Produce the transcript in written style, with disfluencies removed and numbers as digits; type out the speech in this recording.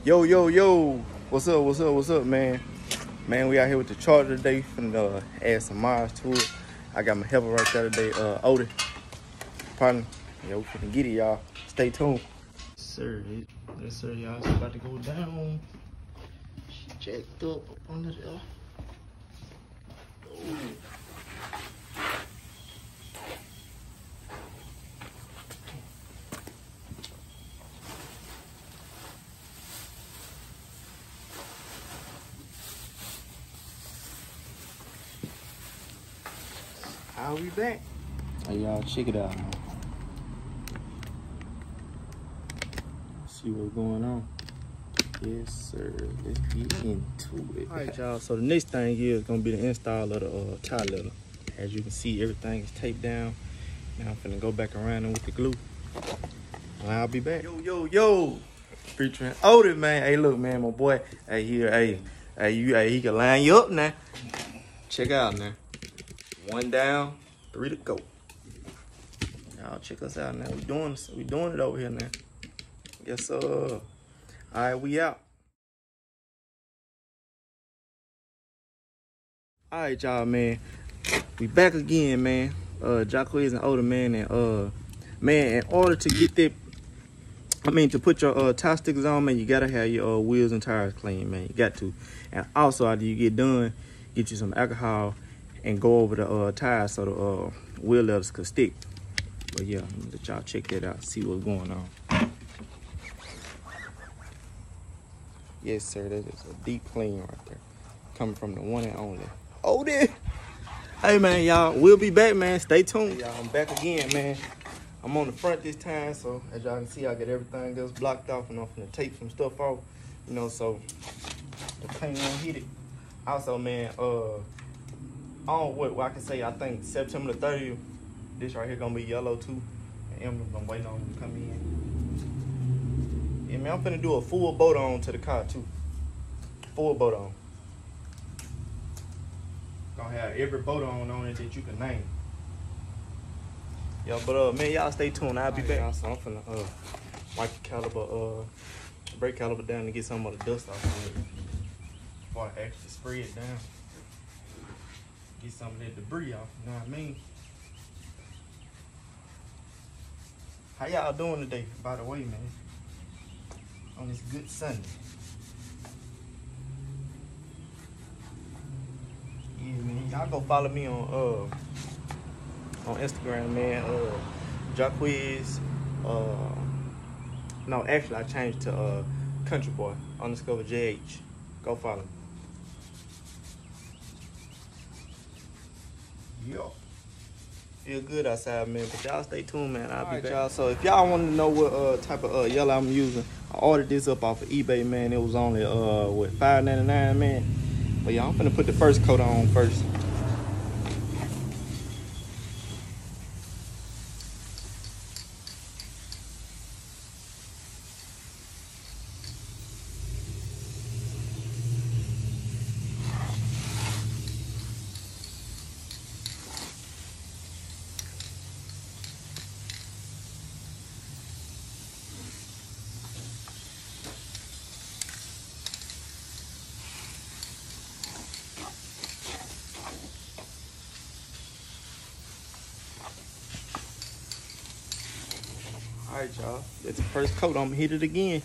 Yo, what's up, man? Man, we out here with the charger today. Finna add some miles to it. I got my helper right there today, Odie. Partner. Yeah, we finna get it, y'all. Stay tuned. Yes, sir, y'all. It's about to go down. She jacked up under there. Oh. I'll be back. Hey, y'all, check it out, man. See what's going on. Yes, sir. Let's get into it. All right, y'all. So the next thing here is gonna be the install of the tie leather. As you can see, everything is taped down. Now I'm finna go back around and with the glue. And I'll be back. Yo. Featuring Odie, man. Hey, look, man, my boy. Hey, here, he can line you up now. Check out now. 1 down, 3 to go. Y'all check us out now. We doing it over here now. Yes, sir. All right, we out. All right, y'all, man. We back again, man. Jacquez and Odie, man, and man, in order to get that, to put your tie stickers on, man, you gotta have your wheels and tires clean, man. You got to. And also, after you get done, get you some alcohol and go over the tires so the wheel leathers could stick. But yeah, let y'all check that out, see what's going on. Yes, sir, that is a deep clean right there. Coming from the one and only Odie. Hey, man, y'all, we'll be back, man. Stay tuned. Y'all, I'm back again, man. I'm on the front this time, so as y'all can see, I got everything else blocked off, and I'm finna take some stuff off, you know, so the paint won't hit it. Also, man, what I can say, I think September the 30th, this right here gonna be yellow too. And I'm waiting on him to come in. Yeah, man, I'm finna do a full boat on to the car too. Full boat on. Gonna have every boat on it that you can name. Yeah, but man, y'all stay tuned. I'll be back. Y'all, so I'm finna wipe the caliper, brake caliper down to get some of the dust off of it before I actually spray it down. Get some of that debris off, you know what I mean? How y'all doing today, by the way, man? On this good Sunday. Yeah, man, y'all go follow me on Instagram, man. Jacquez. No, actually I changed to Country Boy _JH. Go follow me. Yo. Feel good outside, man. But y'all stay tuned, man. I'll be back. Y'all. So if y'all want to know what type of yellow I'm using, I ordered this up off of eBay, man. It was only what, $5.99, man. But y'all, I'm finna put the first coat on first. All right, y'all. That's the first coat. I'm gonna hit it again.